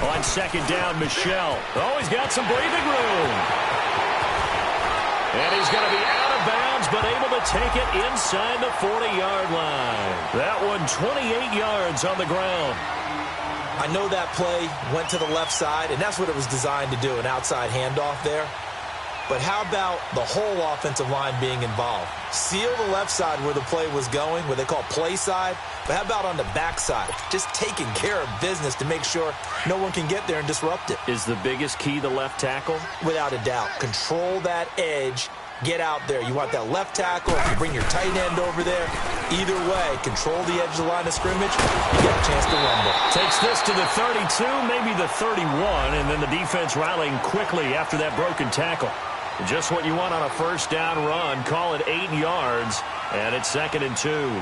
On second down, Michelle. Oh, he's got some breathing room. And he's going to be out of bounds, but able to take it inside the 40-yard line. That one 28 yards on the ground. I know that play went to the left side, and that's what it was designed to do, an outside handoff there. But how about the whole offensive line being involved? Seal the left side where the play was going, what they call play side. But how about on the back side? Just taking care of business to make sure no one can get there and disrupt it. Is the biggest key the left tackle? Without a doubt. Control that edge. Get out there. You want that left tackle. If you bring your tight end over there, either way, control the edge of the line of scrimmage. You get a chance to rumble. Takes this to the 32, maybe the 31, and then the defense rallying quickly after that broken tackle. Just what you want on a first down run. Call it 8 yards, and it's 2nd and 2.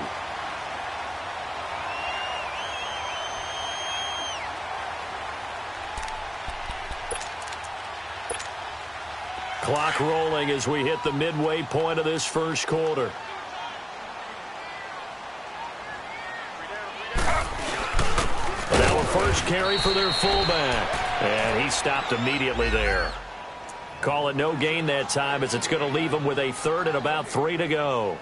Clock rolling as we hit the midway point of this first quarter. Now a first carry for their fullback, and he stopped immediately there. Call it no gain that time as it's going to leave him with a 3rd and about 3 to go.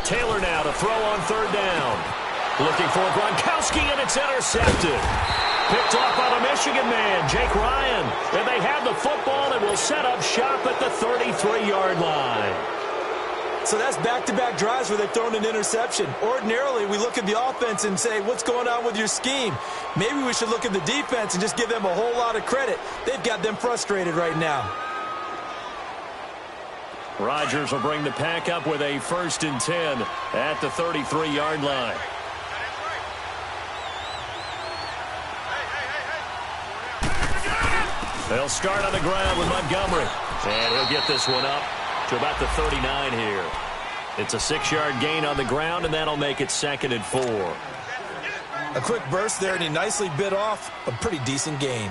Taylor now to throw on 3rd down. Looking for Gronkowski, and it's intercepted. Picked off by the Michigan man, Jake Ryan. And they have the football and will set up shop at the 33-yard line. So that's back-to-back drives where they've thrown an interception. Ordinarily, we look at the offense and say, what's going on with your scheme? Maybe we should look at the defense and just give them a whole lot of credit. They've got them frustrated right now. Rodgers will bring the pack up with a 1st and 10 at the 33-yard line. They'll start on the ground with Montgomery. And he'll get this one up to about the 39 here. It's a 6-yard gain on the ground, and that'll make it 2nd and 4. A quick burst there, and he nicely bit off a pretty decent gain.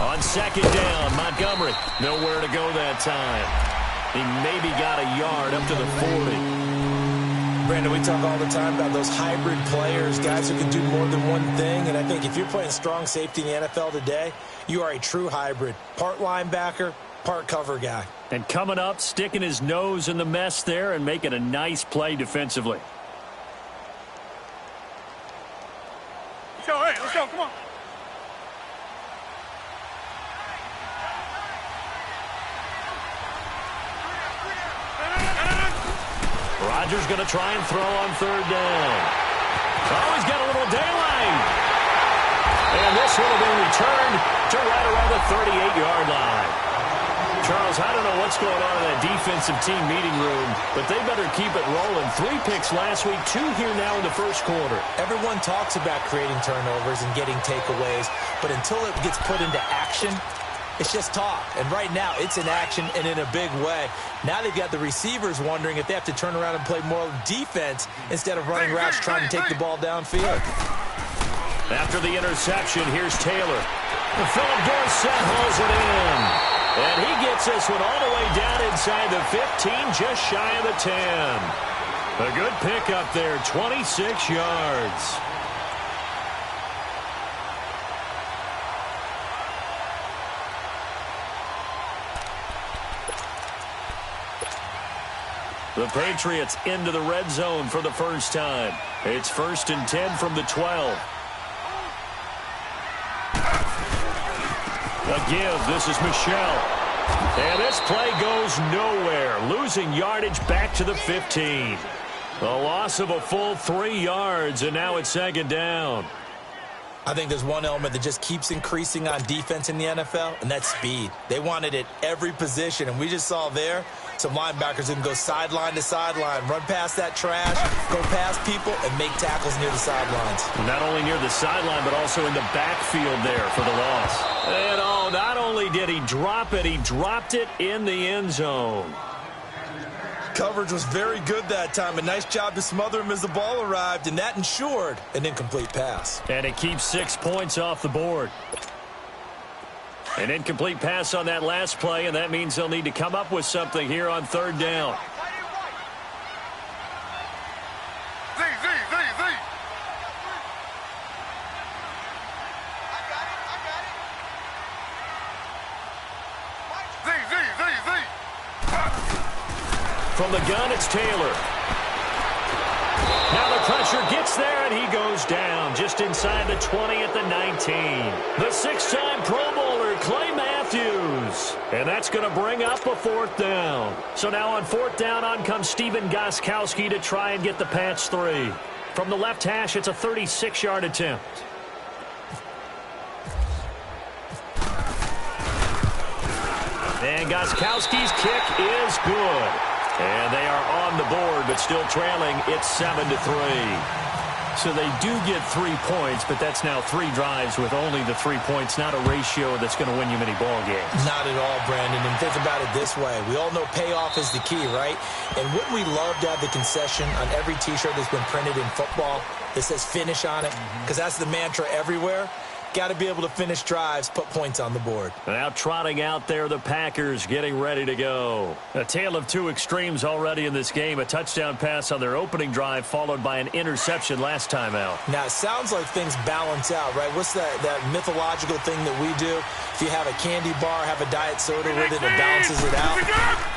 On 2nd down, Montgomery. Nowhere to go that time. He maybe got a yard up to the 40. Brandon, we talk all the time about those hybrid players, guys who can do more than one thing. And I think if you're playing strong safety in the NFL today, you are a true hybrid. Part linebacker, part cover guy. And coming up, sticking his nose in the mess there and making a nice play defensively. Let's go, hey, let's go, come on. Rodgers going to try and throw on 3rd down. Oh, he's got a little daylight. And this will have been returned to right around the 38-yard line. Charles, I don't know what's going on in that defensive team meeting room, but they better keep it rolling. 3 picks last week, 2 here now in the first quarter. Everyone talks about creating turnovers and getting takeaways, but until it gets put into action, it's just talk. And right now, it's in action and in a big way. Now they've got the receivers wondering if they have to turn around and play more defense instead of running routes trying to take the ball downfield. After the interception, here's Taylor. Philip Dorsett hauls it in. And he gets this one all the way down inside the 15, just shy of the 10. A good pickup there, 26 yards. The Patriots into the red zone for the first time. It's 1st and 10 from the 12. A give. This is Michelle. And this play goes nowhere. Losing yardage back to the 15. A loss of a full 3 yards, and now it's 2nd down. I think there's one element that just keeps increasing on defense in the NFL, and that's speed. They want it at every position, and we just saw there some linebackers who can go sideline to sideline, run past that trash, go past people, and make tackles near the sidelines. Not only near the sideline, but also in the backfield there for the loss. And not only did he drop it, he dropped it in the end zone. Coverage was very good that time. A nice job to smother him as the ball arrived, and that ensured an incomplete pass. And it keeps 6 points off the board. An incomplete pass on that last play, and that means they'll need to come up with something here on third down. From the gun, it's Taylor. Now the pressure gets there, and he goes down just inside the 20 at the 19. The six-time Pro Bowler, Clay Matthews. And that's going to bring up a fourth down. So now on fourth down, on comes Steven Gostkowski to try and get the patch 3. From the left hash, it's a 36-yard attempt. And Gostkowski's kick is good. And they are on the board, but still trailing. It's 7-3. So they do get 3 points, but that's now 3 drives with only the 3 points, not a ratio that's going to win you many ball games. Not at all, Brandon. And think about it this way. We all know payoff is the key, right? And wouldn't we love to have the concession on every T-shirt that's been printed in football that says finish on it? Because that's the mantra everywhere. Got to be able to finish drives, put points on the board. Now trotting out there, the Packers getting ready to go. A tale of two extremes already in this game. A touchdown pass on their opening drive, followed by an interception last time out. Now, it sounds like things balance out, right? What's that mythological thing that we do? If you have a candy bar, have a diet soda with it, it balances it out.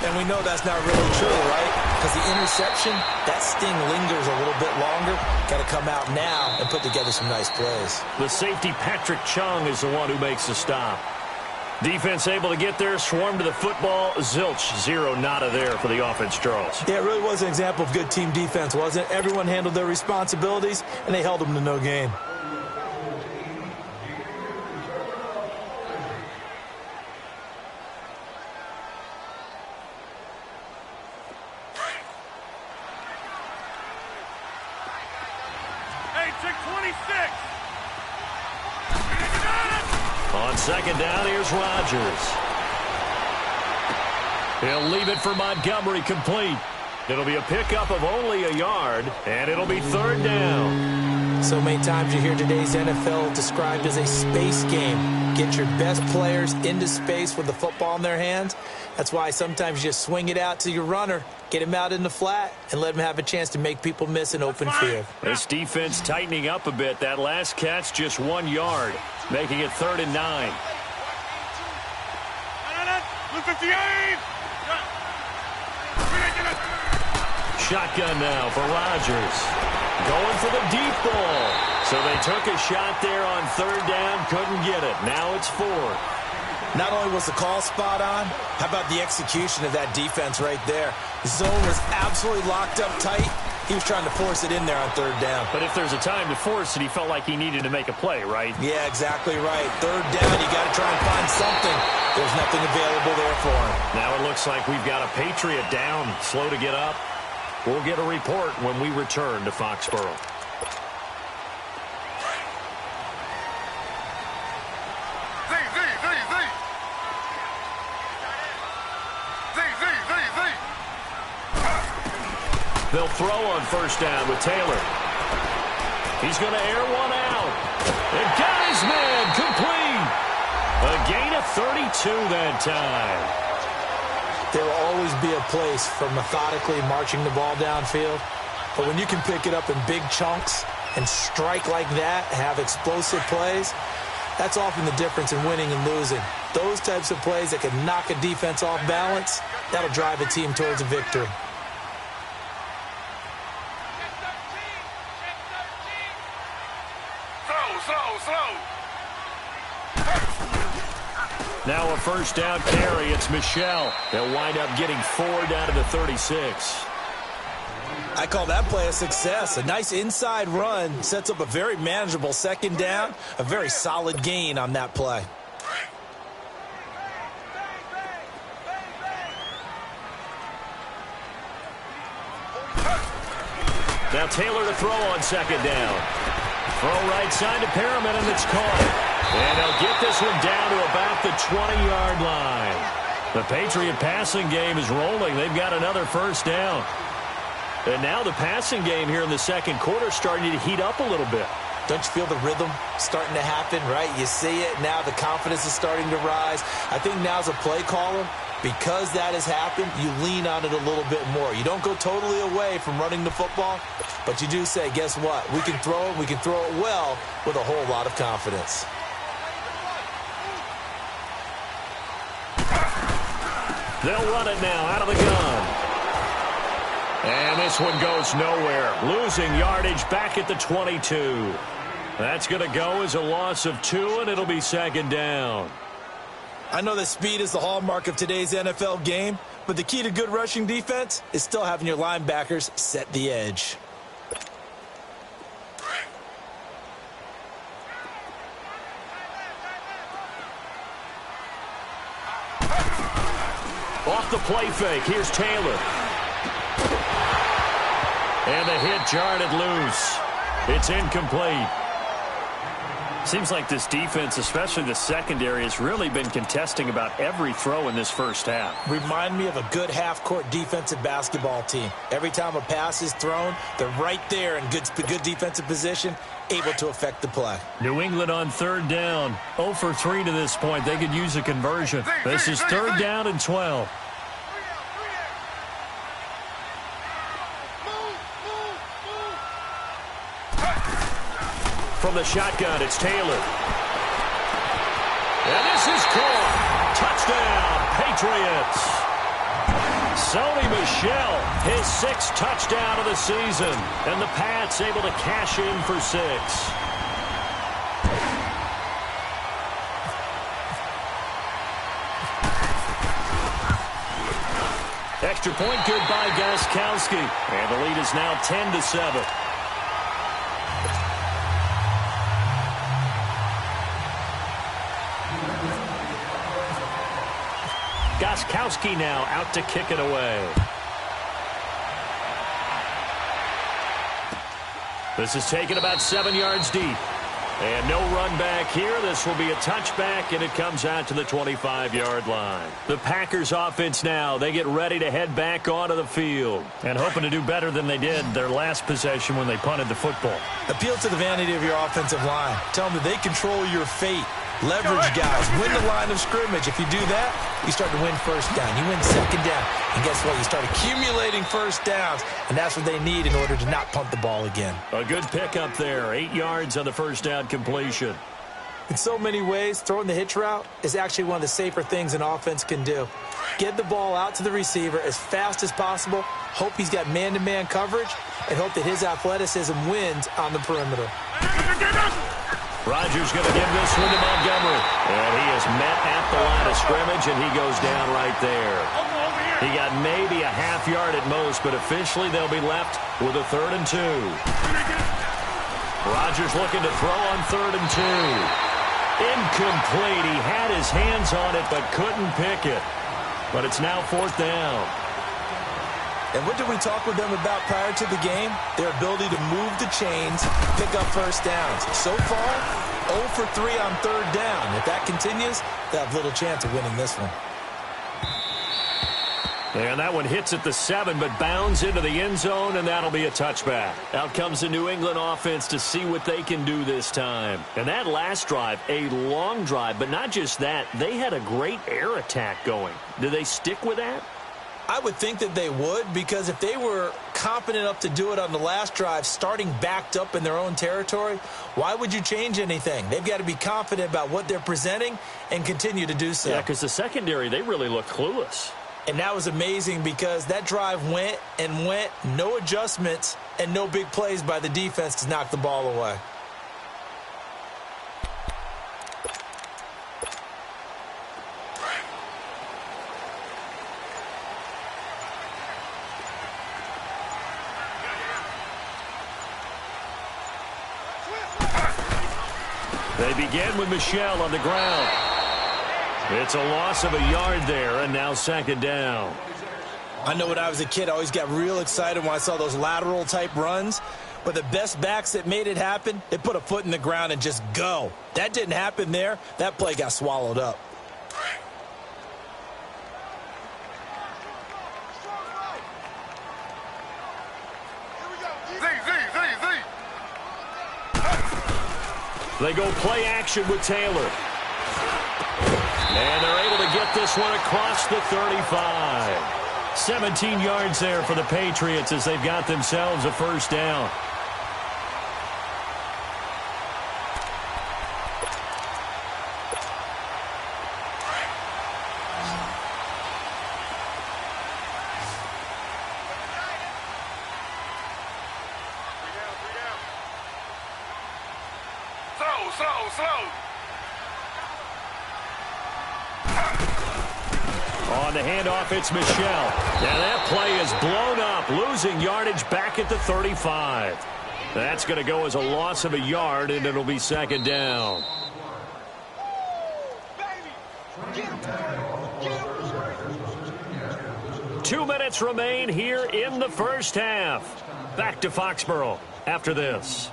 And we know that's not really true, right? Because the interception, that sting lingers a little bit longer. Got to come out now and put together some nice plays. The safety, Patrick Chung, is the one who makes the stop. Defense able to get there, swarm to the football. Zilch, 0 nada there for the offense, Charles. Yeah, it really was an example of good team defense, wasn't it? Everyone handled their responsibilities, and they held them to no gain. On second down, here's Rodgers. He'll leave it for Montgomery, complete. It'll be a pickup of only a yard, and it'll be third down. So many times you hear today's NFL described as a space game. Get your best players into space with the football in their hands. That's why sometimes you just swing it out to your runner, get him out in the flat, and let him have a chance to make people miss an open field. This defense tightening up a bit. That last catch, just 1 yard, making it 3rd and 9. Shotgun now for Rodgers. Going for the deep ball. So they took a shot there on third down, couldn't get it. Now it's 4. Not only was the call spot on, how about the execution of that defense right there? The zone was absolutely locked up tight. He was trying to force it in there on third down. But if there's a time to force it, he felt like he needed to make a play, right? Yeah, exactly right. Third down, you got to try and find something. There's nothing available there for him. Now it looks like we've got a Patriot down, slow to get up. We'll get a report when we return to Foxborough. They'll throw on first down with Taylor. He's going to air one out. And got his man complete. A gain of 32 that time. There will always be a place for methodically marching the ball downfield. But when you can pick it up in big chunks and strike like that, have explosive plays, that's often the difference in winning and losing. Those types of plays that can knock a defense off balance, that'll drive a team towards a victory. Now a first down carry. It's Michel. They'll wind up getting 4 down to the 36. I call that play a success. A nice inside run sets up a very manageable second down, a very solid gain on that play. Now Taylor to throw on second down. Throw right side to Perriman, and it's caught. And he'll get this one down to about the 20-yard line. The Patriot passing game is rolling. They've got another first down. And now the passing game here in the second quarter starting to heat up a little bit. Don't you feel the rhythm starting to happen, right? You see it now. The confidence is starting to rise. I think now as a play caller, because that has happened, you lean on it a little bit more. You don't go totally away from running the football, but you do say, guess what? We can throw it. We can throw it well with a whole lot of confidence. They'll run it now out of the gun. And this one goes nowhere. Losing yardage back at the 22. That's going to go as a loss of 2, and it'll be second down. I know that speed is the hallmark of today's NFL game, but the key to good rushing defense is still having your linebackers set the edge. Off the play fake, here's Taylor. And the hit jarred it loose. It's incomplete. Seems like this defense, especially the secondary, has really been contesting about every throw in this first half. Remind me of a good half-court defensive basketball team. Every time a pass is thrown, they're right there in good defensive position, able to affect the play. New England on third down. 0 for 3 to this point. They could use a conversion. This is third down and 12. From the shotgun, it's Taylor. And this is caught. Touchdown, Patriots. Sony Michel, his 6th touchdown of the season. And the Pats able to cash in for 6. Extra point good by Gostkowski. And the lead is now 10-7. Gostkowski now out to kick it away. This is taken about 7 yards deep. And no run back here. This will be a touchback, and it comes out to the 25-yard line. The Packers offense now, they get ready to head back onto the field. And hoping to do better than they did their last possession when they punted the football. Appeal to the vanity of your offensive line. Tell them that they control your fate. Leverage guys. Win the line of scrimmage. If you do that, you start to win first down. You win second down. And guess what? You start accumulating first downs. And that's what they need in order to not punt the ball again. A good pickup there. 8 yards on the first down completion. In so many ways, throwing the hitch route is actually one of the safer things an offense can do. Get the ball out to the receiver as fast as possible. Hope he's got man-to-man coverage. And hope that his athleticism wins on the perimeter. Rodgers going to give this one to Montgomery. And he is met at the line of scrimmage, and he goes down right there. He got maybe a half yard at most, but officially they'll be left with a 3rd and 2. Rodgers looking to throw on 3rd and 2. Incomplete. He had his hands on it, but couldn't pick it. But it's now 4th down. And what did we talk with them about prior to the game? Their ability to move the chains, pick up first downs. So far, 0 for 3 on 3rd down. If that continues, they have little chance of winning this one. And that one hits at the 7, but bounds into the end zone, and that'll be a touchback. Out comes the New England offense to see what they can do this time. And that last drive, a long drive, but not just that. They had a great air attack going. Do they stick with that? I would think that they would, because if they were confident enough to do it on the last drive, starting backed up in their own territory, why would you change anything? They've got to be confident about what they're presenting and continue to do so. Yeah, because the secondary, they really look clueless. And that was amazing because that drive went and went, no adjustments, and no big plays by the defense to knock the ball away. They begin with Michel on the ground. It's a loss of a yard there, and now second down. I know when I was a kid, I always got real excited when I saw those lateral-type runs. But the best backs that made it happen, they put a foot in the ground and just go. That didn't happen there. That play got swallowed up. They go play action with Taylor. And they're able to get this one across the 35. 17 yards there for the Patriots as they've got themselves a first down. Slow. On the handoff, it's Michel. And that play is blown up, losing yardage back at the 35. That's going to go as a loss of a yard, and it'll be second down. Two minutes remain here in the first half. Back to Foxborough after this.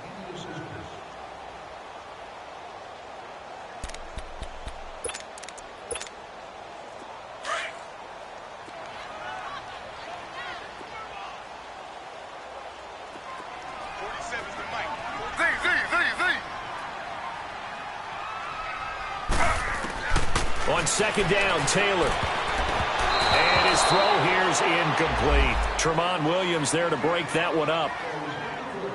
On second down, Taylor. And his throw here is incomplete. Tramon Williams there to break that one up.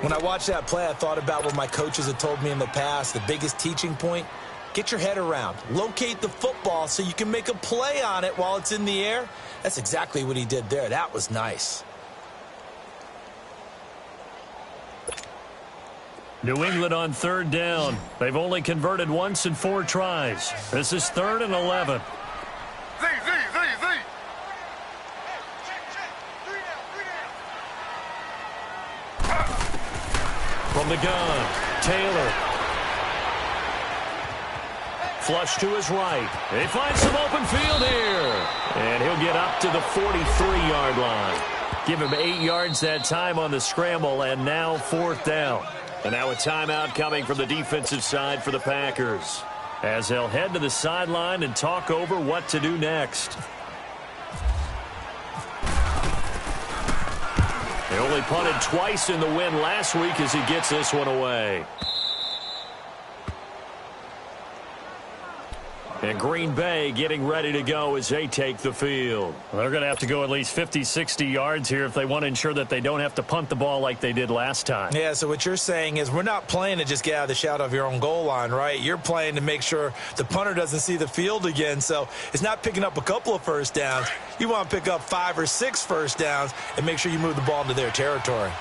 When I watched that play, I thought about what my coaches had told me in the past. The biggest teaching point, get your head around. Locate the football so you can make a play on it while it's in the air. That's exactly what he did there. That was nice. New England on third down. They've only converted once in 4 tries. This is 3rd and 11. From the gun, Taylor. Flush to his right. He finds some open field here. And he'll get up to the 43-yard line. Give him 8 yards that time on the scramble, and now 4th down. And now a timeout coming from the defensive side for the Packers, as they'll head to the sideline and talk over what to do next. They only punted twice in the win last week as he gets this one away. And Green Bay getting ready to go as they take the field. Well, they're going to have to go at least 50, 60 yards here if they want to ensure that they don't have to punt the ball like they did last time. Yeah, so what you're saying is we're not playing to just get out of the shadow of your own goal line, right? You're playing to make sure the punter doesn't see the field again. So it's not picking up a couple of first downs. You want to pick up 5 or 6 first downs and make sure you move the ball into their territory.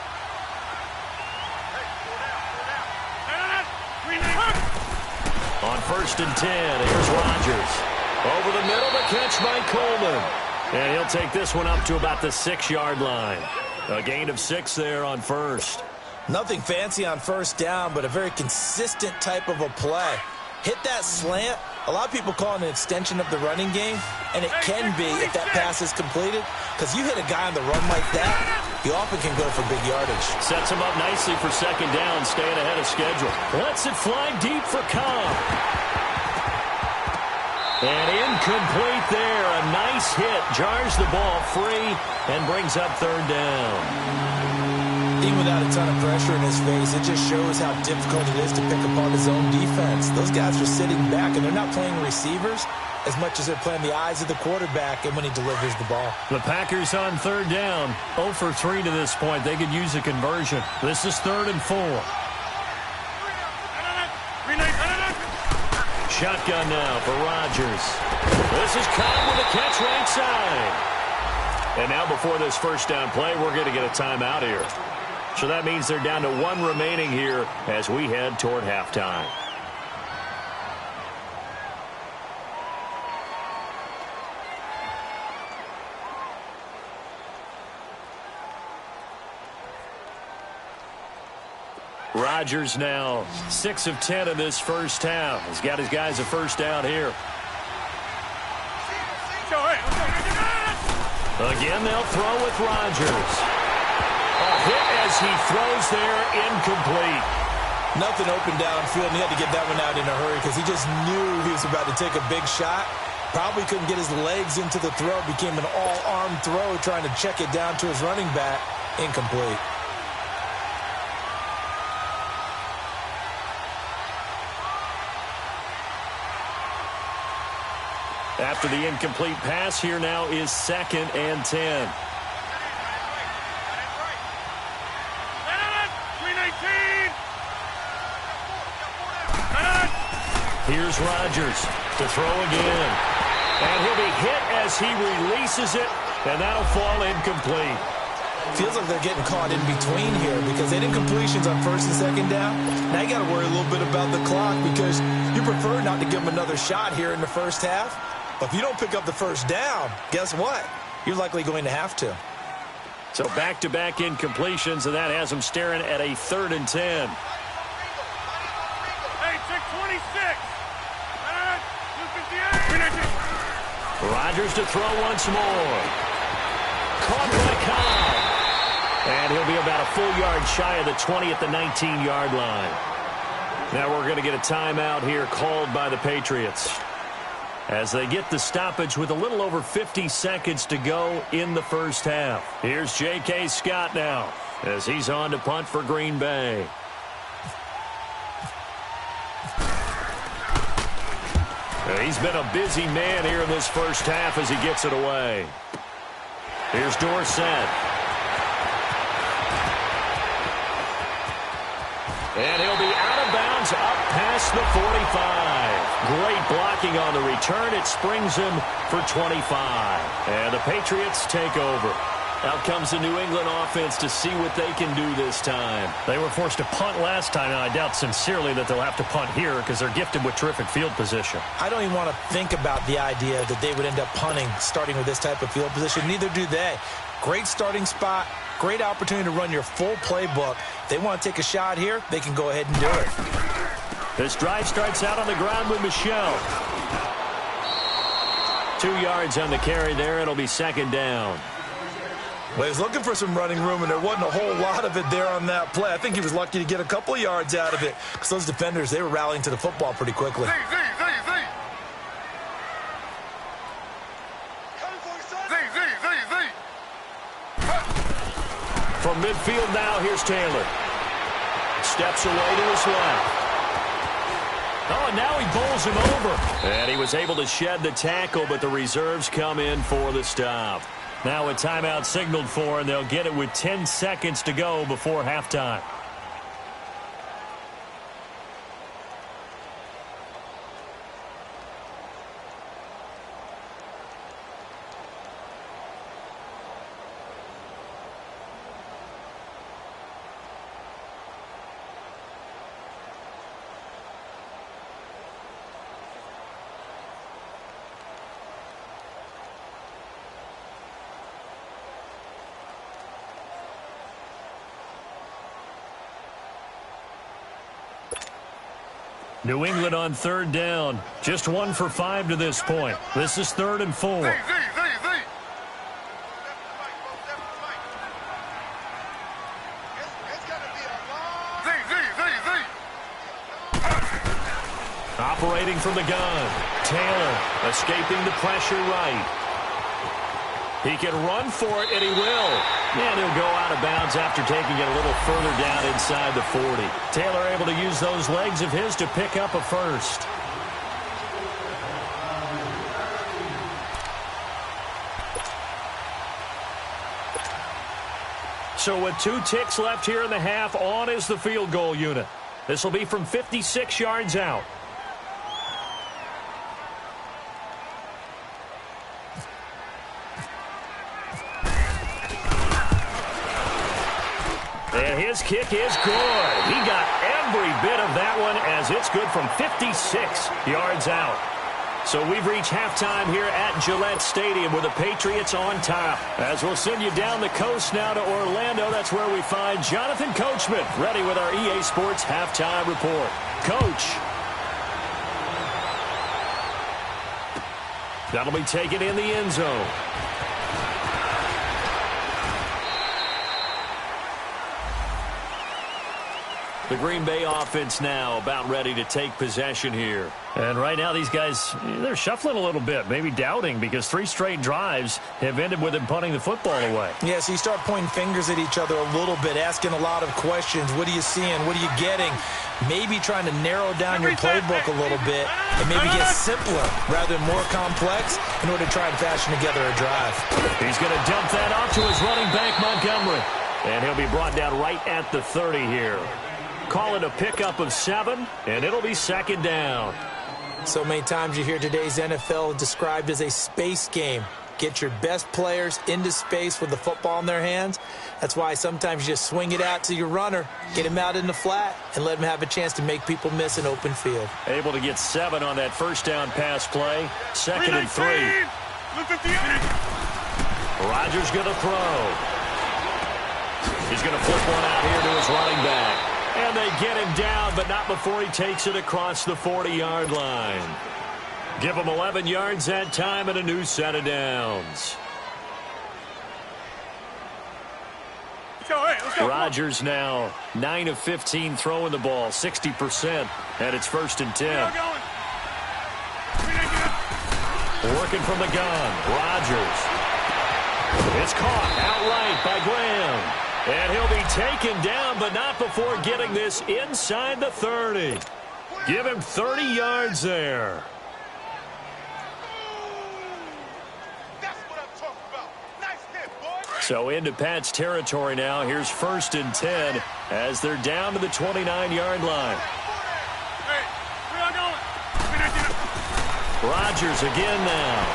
On 1st and 10, here's Rodgers. Over the middle, the catch by Coleman. And he'll take this one up to about the 6-yard line. A gain of 6 there on 1st. Nothing fancy on 1st down, but a very consistent type of a play. Hit that slant. A lot of people call it an extension of the running game, and it can be if that pass is completed, because you hit a guy on the run like that, he often can go for big yardage. Sets him up nicely for second down, staying ahead of schedule. Lets it fly deep for Cobb. And incomplete there. A nice hit. Jars the ball free and brings up 3rd down. Even without a ton of pressure in his face, it just shows how difficult it is to pick apart his own defense. Those guys are sitting back, and they're not playing receivers as much as they're playing the eyes of the quarterback and when he delivers the ball. The Packers on 3rd down, 0 for 3 to this point. They could use a conversion. This is 3rd and 4. Shotgun now for Rodgers. This is Cobb with a catch right side. And now before this first down play, we're going to get a timeout here. So that means they're down to 1 remaining here as we head toward halftime. Rodgers now 6 of 10 in this first half. He's got his guys a first down here. Again, they'll throw with Rodgers. A hit as he throws there, incomplete. Nothing open downfield, and he had to get that one out in a hurry because he just knew he was about to take a big shot. Probably couldn't get his legs into the throw. Became an all-arm throw, trying to check it down to his running back. Incomplete. After the incomplete pass, here now is 2nd and 10. Here's Rodgers to throw again. And he'll be hit as he releases it, and that'll fall incomplete. Feels like they're getting caught in between here because they did completions on 1st and 2nd down. Now you got to worry a little bit about the clock because you prefer not to give them another shot here in the first half. But if you don't pick up the first down, guess what? You're likely going to have to. So back-to-back incompletions, and that has them staring at a 3rd and 10. Hey, check 26. Rodgers to throw once more. Caught by Cobb. And he'll be about a full yard shy of the 20 at the 19-yard line. Now we're going to get a timeout here called by the Patriots as they get the stoppage with a little over 50 seconds to go in the first half. Here's J.K. Scott now as he's on to punt for Green Bay. He's been a busy man here in this first half as he gets it away. Here's Dorsett. And he'll be out of bounds up past the 45. Great blocking on the return. It springs him for 25. And the Patriots take over. Out comes the New England offense to see what they can do this time. They were forced to punt last time, and I doubt sincerely that they'll have to punt here because they're gifted with terrific field position. I don't even want to think about the idea that they would end up punting starting with this type of field position. Neither do they. Great starting spot, great opportunity to run your full playbook. If they want to take a shot here, they can go ahead and do it. This drive starts out on the ground with Michel. 2 yards on the carry there. It'll be 2nd down. Well, he was looking for some running room, and there wasn't a whole lot of it there on that play. I think he was lucky to get a couple of yards out of it because those defenders, they were rallying to the football pretty quickly. From midfield now, here's Taylor. Steps away to his left. Oh, and now he bowls him over. And he was able to shed the tackle, but the reserves come in for the stop. Now a timeout signaled for, and they'll get it with 10 seconds to go before halftime. New England on 3rd down. Just 1 for 5 to this point. This is 3rd and 4. Operating from the gun. Taylor escaping the pressure right. He can run for it, and he will. And he'll go out of bounds after taking it a little further down inside the 40. Taylor able to use those legs of his to pick up a first. So with 2 ticks left here in the half, on is the field goal unit. This will be from 56 yards out. And his kick is good. He got every bit of that one as it's good from 56 yards out. So we've reached halftime here at Gillette Stadium with the Patriots on top. As we'll send you down the coast now to Orlando, that's where we find Jonathan Coachman ready with our EA Sports halftime report. Coach. That'll be taken in the end zone. The Green Bay offense now about ready to take possession here. And right now these guys, they're shuffling a little bit, maybe doubting, because 3 straight drives have ended with them punting the football away. Yeah, so you start pointing fingers at each other a little bit, asking a lot of questions. What are you seeing? What are you getting? Maybe trying to narrow down your playbook a little bit and maybe get simpler rather than more complex in order to try and fashion together a drive. He's going to dump that off to his running back, Montgomery. And he'll be brought down right at the 30 here. Call it a pickup of 7, and it'll be second down. So many times you hear today's NFL described as a space game. Get your best players into space with the football in their hands. That's why sometimes you just swing it out to your runner, get him out in the flat, and let him have a chance to make people miss an open field. Able to get 7 on that first down pass play. Second and 3. Rodgers going to throw. He's going to flip one out here to his running back. And they get him down, but not before he takes it across the 40-yard line. Give him 11 yards that time and a new set of downs. Rodgers now 9 of 15 throwing the ball, 60%, and it's 1st and 10. Working from the gun, Rodgers. It's caught outright by Graham. And he'll be taken down, but not before getting this inside the 30. Give him 30 yards there. That's what I'm talking about. Nice hit, boy. So into Pat's territory now. Here's 1st and 10 as they're down to the 29-yard line. Hey, where y'all going? Rodgers again now.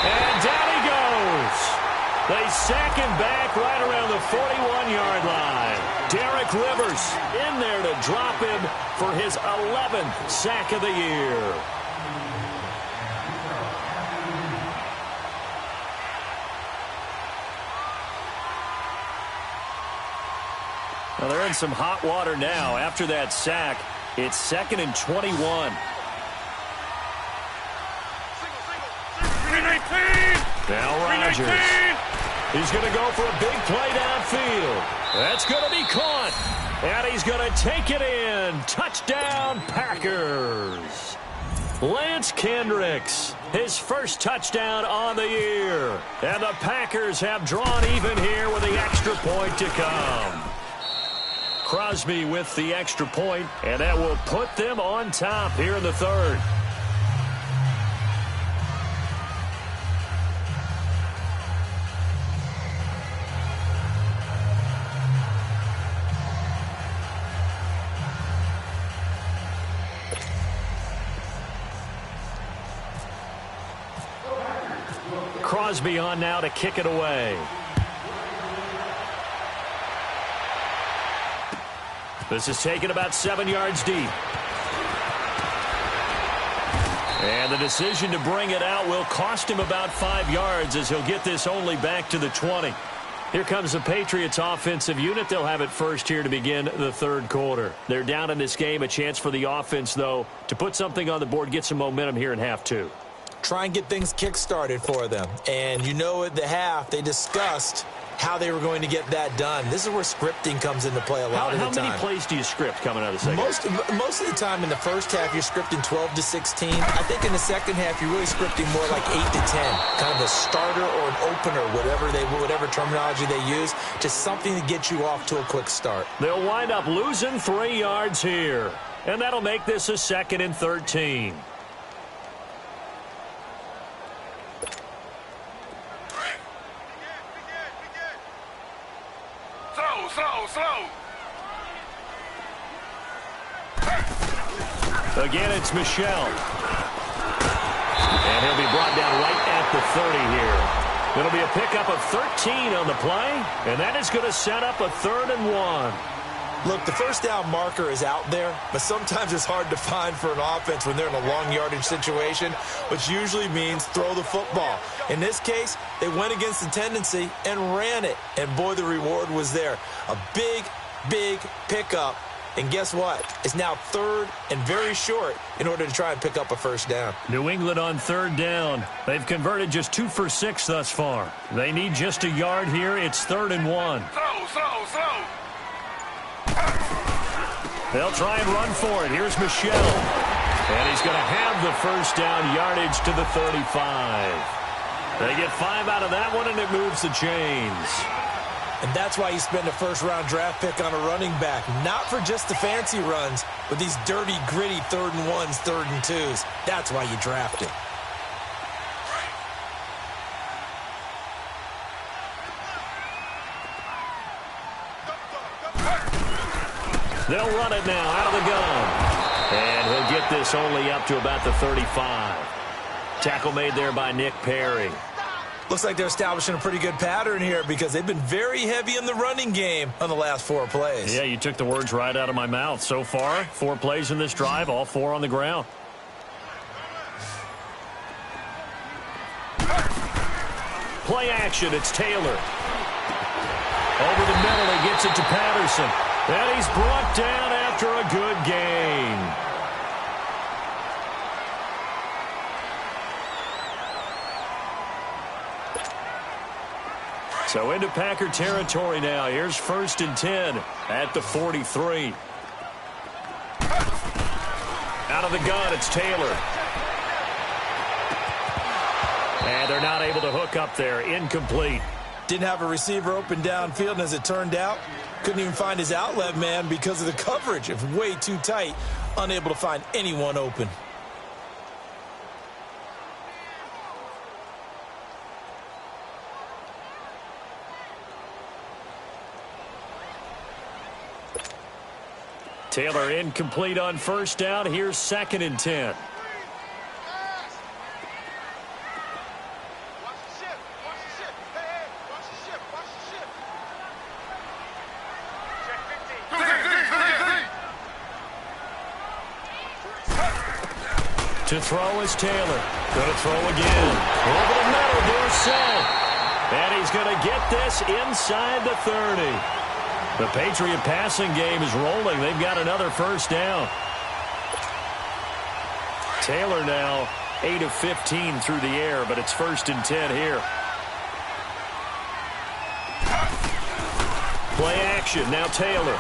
And down he goes. They sack him back right around the 41-yard line. Derek Rivers in there to drop him for his 11th sack of the year. Well, they're in some hot water now. After that sack, it's 2nd and 21. Now Rodgers. He's going to go for a big play downfield. That's going to be caught. And he's going to take it in. Touchdown, Packers. Lance Kendricks, his first touchdown on the year. And the Packers have drawn even here with the extra point to come. Crosby with the extra point, and that will put them on top here in the 3rd. Crosby on now to kick it away. This is taken about 7 yards deep. And the decision to bring it out will cost him about 5 yards as he'll get this only back to the 20. Here comes the Patriots offensive unit. They'll have it first here to begin the 3rd quarter. They're down in this game. A chance for the offense, though, to put something on the board, get some momentum here in half 2. Try and get things kick-started for them. And you know at the half, they discussed how they were going to get that done. This is where scripting comes into play a lot of the time. How many plays do you script coming out of the second? Most of the time in the first half, you're scripting 12 to 16. I think in the second half, you're really scripting more like 8 to 10. Kind of a starter or an opener, whatever terminology they use. Just something to get you off to a quick start. They'll wind up losing 3 yards here. And that'll make this a 2nd and 13. Slow. Again, it's Michel. And he'll be brought down right at the 30 here. It'll be a pickup of 13 on the play, and that is going to set up a 3rd and 1. Look, the first down marker is out there, but sometimes it's hard to find for an offense when they're in a long yardage situation, which usually means throw the football. In this case, they went against the tendency and ran it, and boy, the reward was there. A big, big pickup, and guess what? It's now third and very short in order to try and pick up a first down. New England on third down. They've converted just 2 for 6 thus far. They need just a yard here. It's 3rd and 1. Throw. They'll try and run for it. Here's Michelle. And he's going to have the first down, yardage to the 35. They get 5 out of that one, and it moves the chains. And that's why you spend a first-round draft pick on a running back. Not for just the fancy runs, but these dirty, gritty 3rd and 1s, 3rd and 2s. That's why you draft him. They'll run it now out of the gun. And he'll get this only up to about the 35. Tackle made there by Nick Perry. Looks like they're establishing a pretty good pattern here because they've been very heavy in the running game on the last 4 plays. Yeah, you took the words right out of my mouth. So far, 4 plays in this drive, all 4 on the ground. Play action, it's Taylor. Over the middle, he gets it to Patterson. And he's brought down after a good gain. So into Packer territory now. Here's 1st and 10 at the 43. Out of the gun, it's Taylor. And they're not able to hook up there. Incomplete. Didn't have a receiver open downfield, and as it turned out, couldn't even find his outlet man because of the coverage. It was way too tight, unable to find anyone open. Taylor incomplete on 1st down. Here's 2nd and 10. To throw is Taylor. Going to throw again. Over the middle, Dorsett. And he's going to get this inside the 30. The Patriot passing game is rolling. They've got another first down. Taylor now 8 of 15 through the air, but it's 1st and 10 here. Play action. Now Taylor.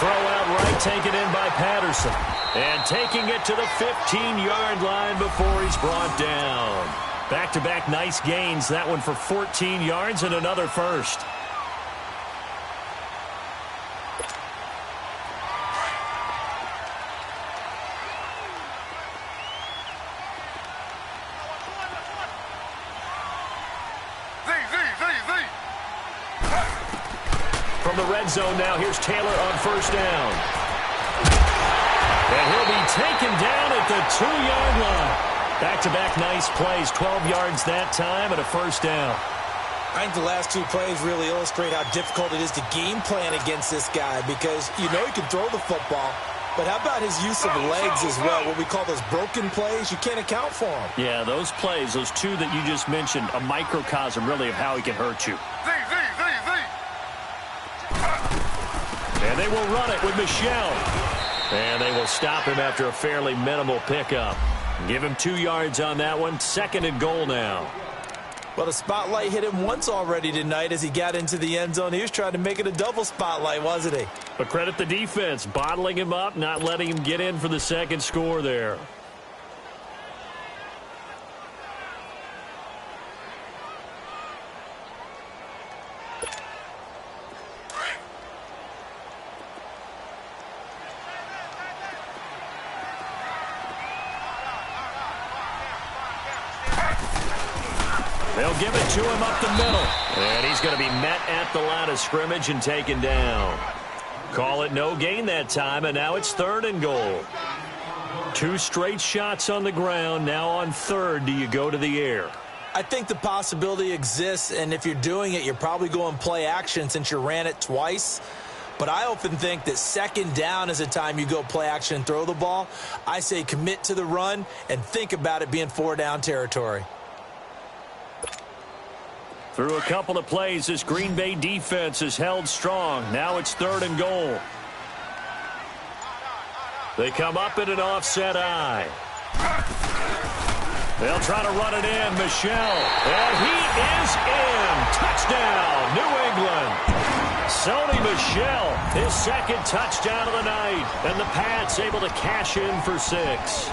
Throw out right, taken in by Patterson. And taking it to the 15-yard line before he's brought down. Back-to-back nice gains. That one for 14 yards and another first. From the red zone now, here's Taylor on 1st down. And he'll be taken down at the 2-yard line. Back-to-back nice plays, 12 yards that time and a first down. I think the last 2 plays really illustrate how difficult it is to game plan against this guy because you know he can throw the football, but how about his use of legs as well, what we call those broken plays? You can't account for them. Yeah, those plays, those 2 that you just mentioned, a microcosm really of how he can hurt you. And they will run it with Michelle. And they will stop him after a fairly minimal pickup. Give him 2 yards on that one. 2nd and goal now. Well, the spotlight hit him once already tonight as he got into the end zone. He was trying to make it a double spotlight, wasn't he? But credit the defense, bottling him up, not letting him get in for the 2nd score there. They'll give it to him up the middle. And he's going to be met at the line of scrimmage and taken down. Call it no gain that time, and now it's 3rd and goal. 2 straight shots on the ground. Now on 3rd, do you go to the air? I think the possibility exists, and if you're doing it, you're probably going play action since you ran it twice. But I often think that second down is a time you go play action and throw the ball. I say commit to the run and think about it being 4-down territory. Through a couple of plays, this Green Bay defense is held strong. Now it's 3rd and goal. They come up in an offset eye. They'll try to run it in. Michel. And he is in. Touchdown, New England. Sony Michel, his 2nd touchdown of the night. And the Pats able to cash in for 6.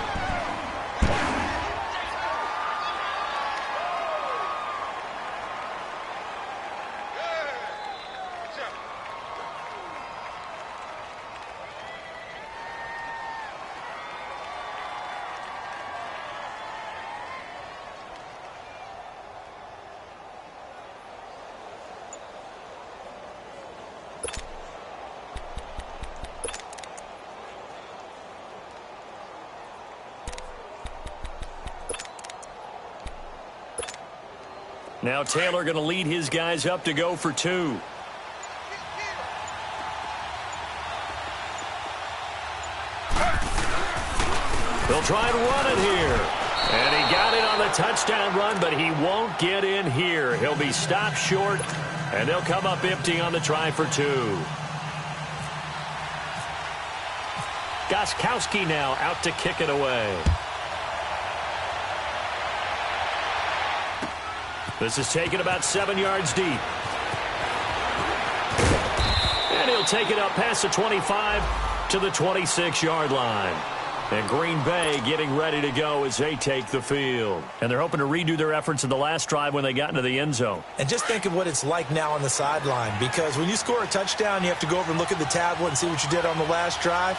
Now Taylor going to lead his guys up to go for 2. They'll try and run it here. And he got it on the touchdown run, but he won't get in here. He'll be stopped short, and they'll come up empty on the try for 2. Gostkowski now out to kick it away. This is taken about 7 yards deep. And he'll take it up past the 25 to the 26-yard line. And Green Bay getting ready to go as they take the field. And they're hoping to redo their efforts in the last drive when they got into the end zone. And just think of what it's like now on the sideline, because when you score a touchdown, you have to go over and look at the tablet and see what you did on the last drive.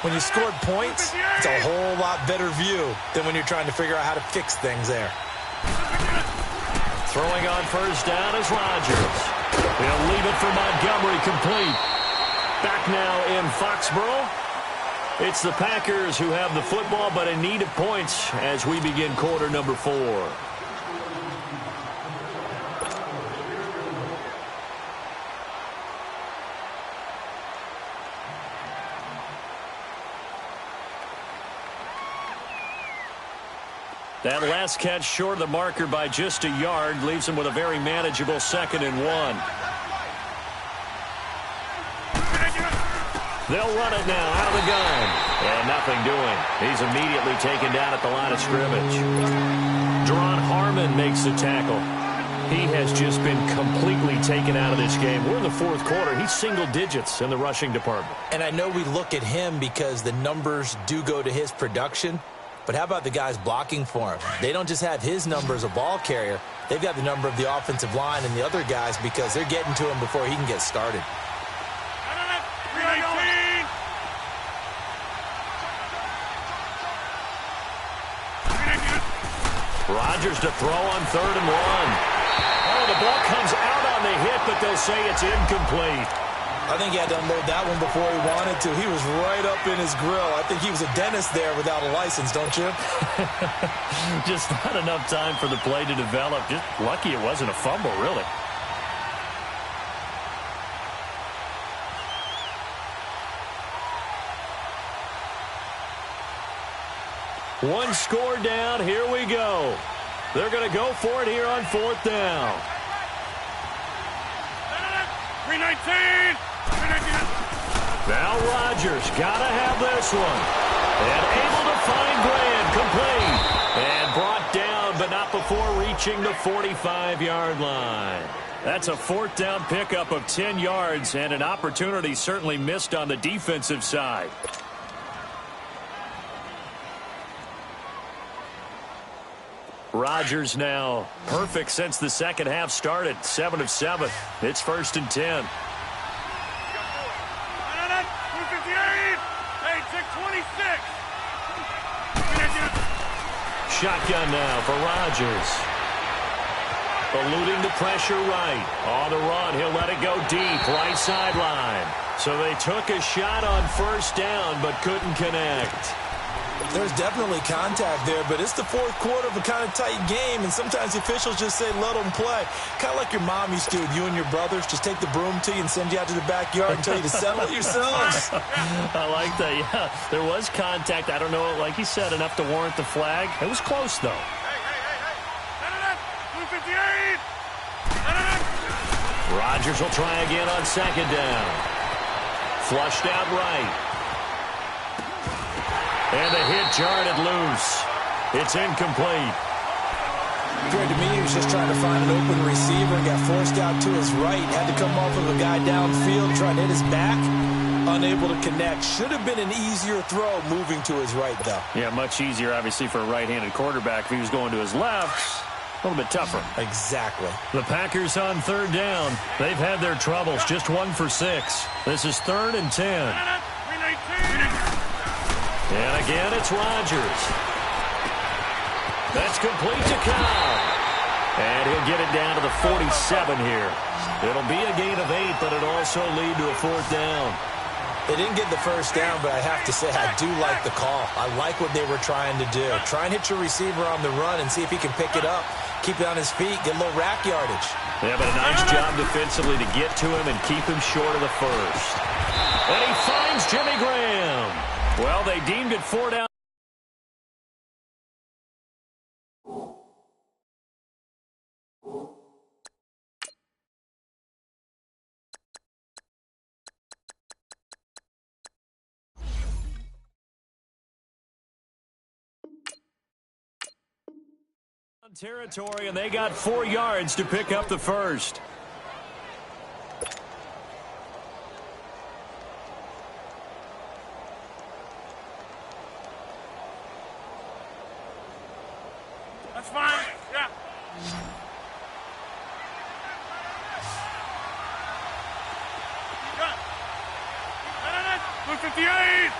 When you scored points, it's a whole lot better view than when you're trying to figure out how to fix things there. Throwing on first down is Rodgers. He'll leave it for Montgomery, complete. Back now in Foxborough. It's the Packers who have the football, but in need of points as we begin quarter number 4. That last catch short of the marker by just a yard leaves him with a very manageable 2nd and 1. They'll run it now out of the gun. And nothing doing. He's immediately taken down at the line of scrimmage. Deron Harmon makes the tackle. He has just been completely taken out of this game. We're in the 4th quarter. He's single digits in the rushing department. And I know we look at him because the numbers do go to his production. But how about the guys blocking for him? They don't just have his number as a ball carrier. They've got the number of the offensive line and the other guys because they're getting to him before he can get started. Rodgers to throw on 3rd and 1. Oh, the ball comes out on the hit, but they'll say it's incomplete. I think he had to unload that one before he wanted to. He was right up in his grill. I think he was a dentist there without a license, don't you? Just not enough time for the play to develop. Just lucky it wasn't a fumble, really. One score down. Here we go. They're going to go for it here on 4th down. 319. Now Rodgers got to have this one. And able to find Graham, complete. And brought down, but not before reaching the 45-yard line. That's a 4th down pickup of 10 yards and an opportunity certainly missed on the defensive side. Rodgers now perfect since the second half started. 7 of 7. It's 1st and 10. Shotgun now for Rodgers. Eluding the pressure right. On the run, he'll let it go deep, right sideline. So they took a shot on 1st down, but couldn't connect. There's definitely contact there, but it's the fourth quarter of a kind of tight game, and sometimes the officials just say, let them play. Kind of like your mom used to with you and your brothers. Just take the broom to you and send you out to the backyard and tell you to settle it yourselves. I like that, yeah. There was contact. I don't know, like he said, enough to warrant the flag. It was close, though. Hey. 258. Rodgers will try again on second down. Flushed out right. And the hit jarred it loose. It's incomplete. Appeared to me he was just trying to find an open receiver and got forced out to his right. Had to come off of a guy downfield, trying to hit his back. Unable to connect. Should have been an easier throw moving to his right, though. Yeah, much easier, obviously, for a right-handed quarterback. If he was going to his left, a little bit tougher. Exactly. The Packers on third down. They've had their troubles. Just 1 for 6. This is 3rd and 10. And again, it's Rodgers. That's complete to Cobb. And he'll get it down to the 47 here. It'll be a gain of 8, but it'll also lead to a 4th down. They didn't get the first down, but I have to say I do like the call. I like what they were trying to do. Try and hit your receiver on the run and see if he can pick it up. Keep it on his feet, get a little rack yardage. Yeah, but a nice job defensively to get to him and keep him short of the first. And he finds Jimmy Graham. Well, they deemed it 4 down. Territory, and they got 4 yards to pick up the first. That's fine. Yeah. Got it. 258.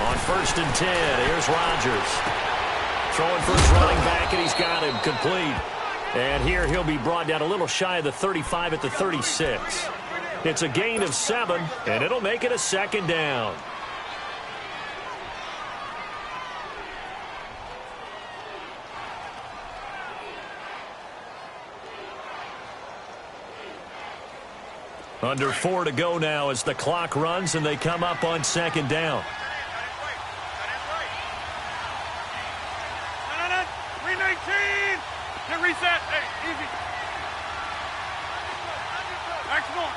On 1st and 10, here's Rodgers. Throwing for his running back, and he's got him complete. And here he'll be brought down a little shy of the 35 at the 36. It's a gain of 7, and it'll make it a 2nd down. Under 4 to go now as the clock runs, and they come up on 2nd down. Reset. Hey, easy. Maximum.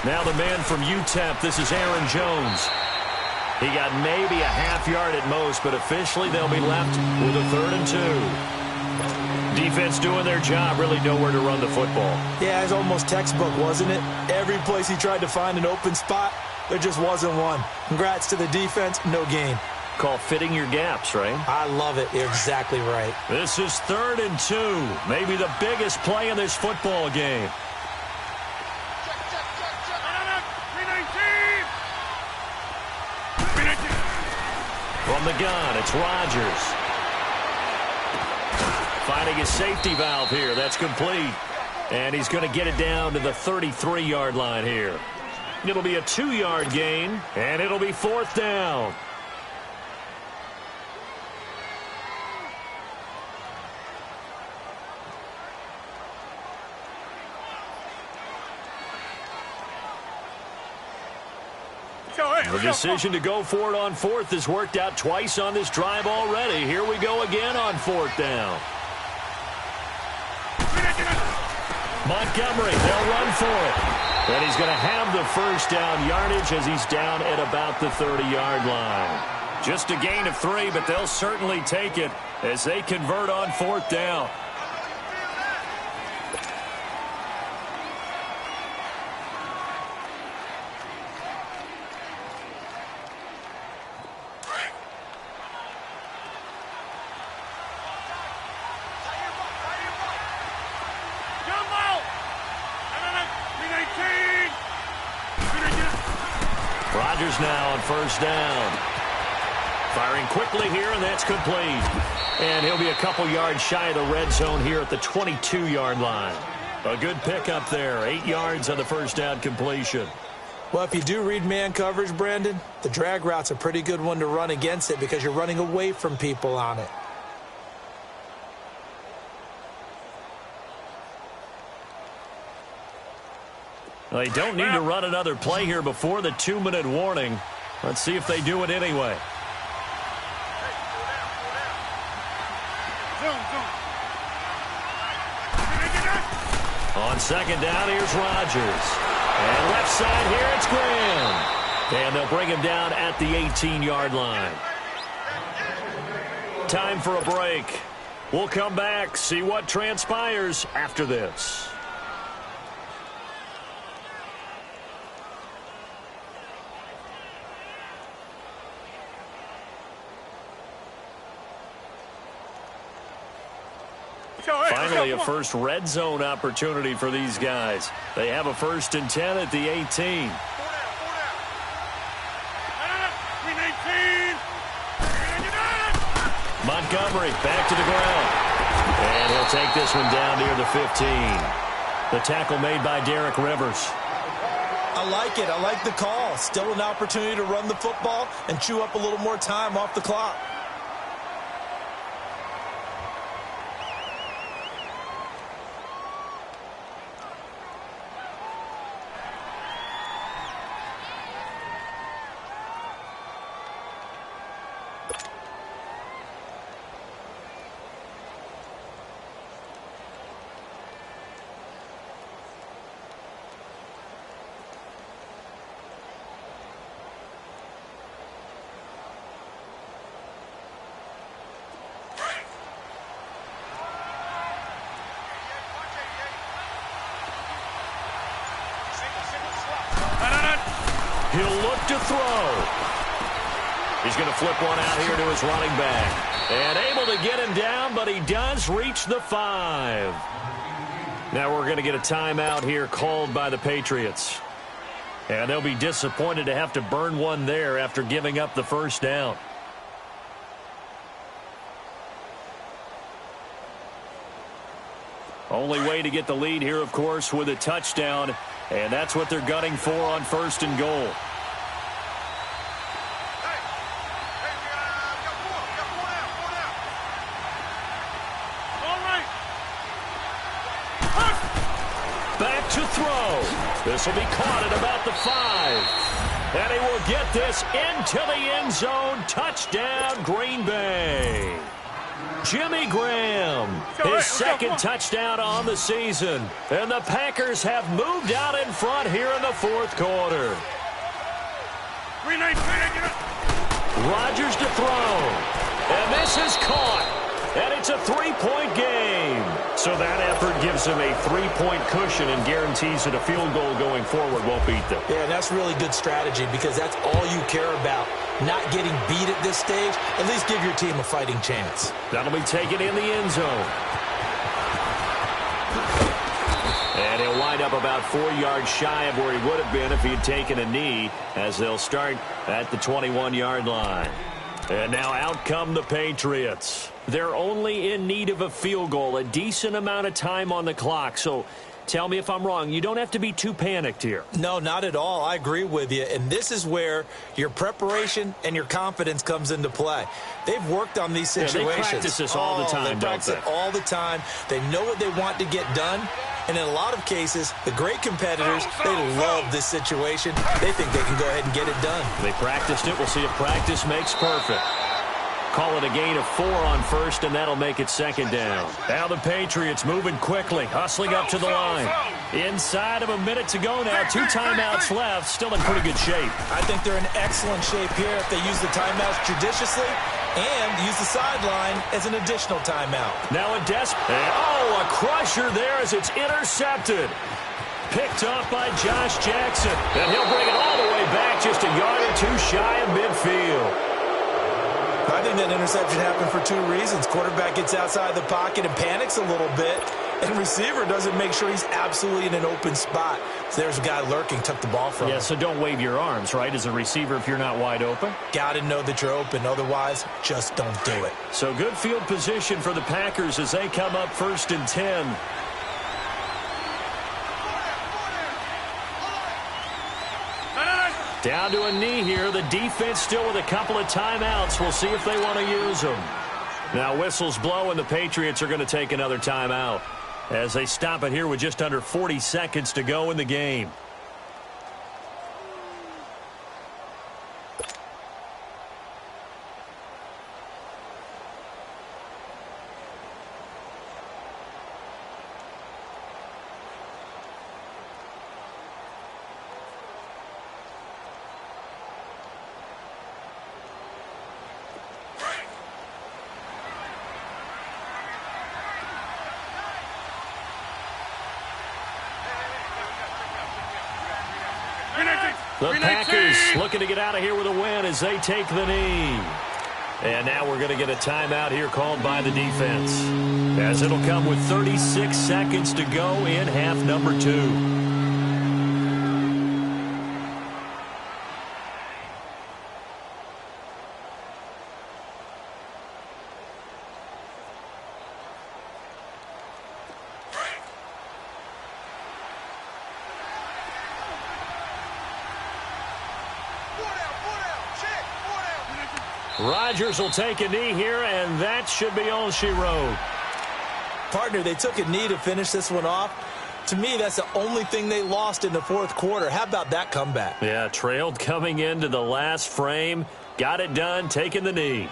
Now the man from UTEP, this is Aaron Jones. He got maybe a half yard at most, but officially they'll be left with a 3rd and 2. Defense doing their job, really nowhere to run the football. Yeah, it's almost textbook, wasn't it? Every place he tried to find an open spot, there just wasn't one. Congrats to the defense, no gain. Called fitting your gaps, right? I love it. You're exactly right. This is 3rd and 2. Maybe the biggest play in this football game. From the gun, it's Rodgers. Finding his safety valve here. That's complete. And he's going to get it down to the 33-yard line here. It'll be a 2-yard gain, and it'll be 4th down. The decision to go for it on 4th has worked out twice on this drive already. Here we go again on 4th down. Montgomery, they'll run for it. And he's going to have the 1st down yardage as he's down at about the 30-yard line. Just a gain of 3, but they'll certainly take it as they convert on 4th down. Rodgers now on 1st down. Firing quickly here, and that's complete. And he'll be a couple yards shy of the red zone here at the 22-yard line. A good pickup there. 8 yards on the 1st down completion. Well, if you do read man coverage, Brandon, the drag route's a pretty good one to run against it because you're running away from people on it. They don't need to run another play here before the 2-minute warning. Let's see if they do it anyway. On second down, here's Rodgers. And left side here, it's Graham. And they'll bring him down at the 18-yard line. Time for a break. We'll come back, see what transpires after this. Finally, a first red zone opportunity for these guys. They have a 1st and 10 at the 18. Montgomery back to the ground. And he'll take this one down near the 15. The tackle made by Derek Rivers. I like it. I like the call. Still an opportunity to run the football and chew up a little more time off the clock. He'll look to throw. He's going to flip one out here to his running back. And able to get him down, but he does reach the 5. Now we're going to get a timeout here called by the Patriots. And they'll be disappointed to have to burn one there after giving up the first down. Only way to get the lead here, of course, with a touchdown. And that's what they're gunning for on 1st and goal. Back to throw. This will be caught at about the 5. And he will get this into the end zone. Touchdown, Green Bay. Jimmy Graham, his second touchdown on the season. And the Packers have moved out in front here in the 4th quarter. Rodgers to throw. And this is caught. And it's a 3-point game. So that effort gives them a 3-point cushion and guarantees that a field goal going forward won't beat them. Yeah, that's really good strategy because that's all you care about. Not getting beat at this stage. At least give your team a fighting chance. That'll be taken in the end zone. And he'll wind up about 4 yards shy of where he would have been if he had taken a knee, as they'll start at the 21-yard line. And now out come the Patriots. They're only in need of a field goal, a decent amount of time on the clock. So tell me if I'm wrong. You don't have to be too panicked here. No, not at all. I agree with you. And this is where your preparation and your confidence comes into play. They've worked on these situations. Yeah, they practice this all the time, they practice it all the time. They know what they want to get done. And in a lot of cases, the great competitors, they love this situation. They think they can go ahead and get it done. They practiced it. We'll see if practice makes perfect. Call it a gain of 4 on 1st, and that'll make it 2nd down. Now the Patriots moving quickly, hustling up to the line. Inside of a minute to go now, 2 timeouts left, still in pretty good shape. I think they're in excellent shape here if they use the timeouts judiciously and use the sideline as an additional timeout. Now a a crusher there as it's intercepted. Picked off by Josh Jackson. And he'll bring it all the way back just a yard or 2 shy of midfield. I think that interception happened for 2 reasons. Quarterback gets outside the pocket and panics a little bit, and receiver doesn't make sure he's absolutely in an open spot. So there's a guy lurking, took the ball from him. Yeah, so don't wave your arms, right, as a receiver if you're not wide open. Got to know that you're open. Otherwise, just don't do it. So good field position for the Packers as they come up 1st and 10. Down to a knee here. The defense still with a couple of timeouts. We'll see if they want to use them. Now whistles blow, and the Patriots are going to take another timeout as they stop it here with just under 40 seconds to go in the game. The Packers looking to get out of here with a win as they take the knee. And now we're going to get a timeout here called by the defense, as it'll come with 36 seconds to go in half number 2. Rodgers will take a knee here, and that should be all she wrote. Partner, they took a knee to finish this one off. To me, that's the only thing they lost in the fourth quarter. How about that comeback? Yeah, trailed coming into the last frame. Got it done, taking the knee.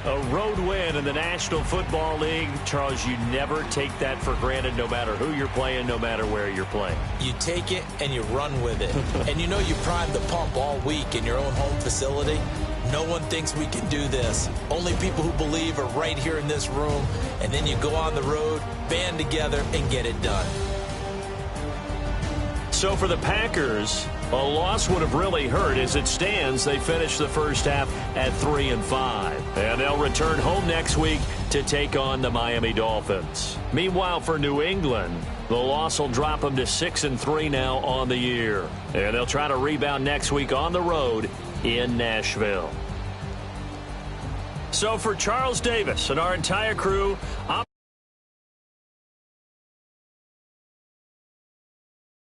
A road win in the National Football League. Charles, you never take that for granted no matter who you're playing, no matter where you're playing. You take it and you run with it. And you know you primed the pump all week in your own home facility. No one thinks we can do this. Only people who believe are right here in this room. And then you go on the road, band together, and get it done. So for the Packers, a loss would have really hurt. As it stands, they finished the first half at 3-5. And they'll return home next week to take on the Miami Dolphins. Meanwhile, for New England, the loss will drop them to 6-3 now on the year. And they'll try to rebound next week on the road in Nashville. So for Charles Davis and our entire crew,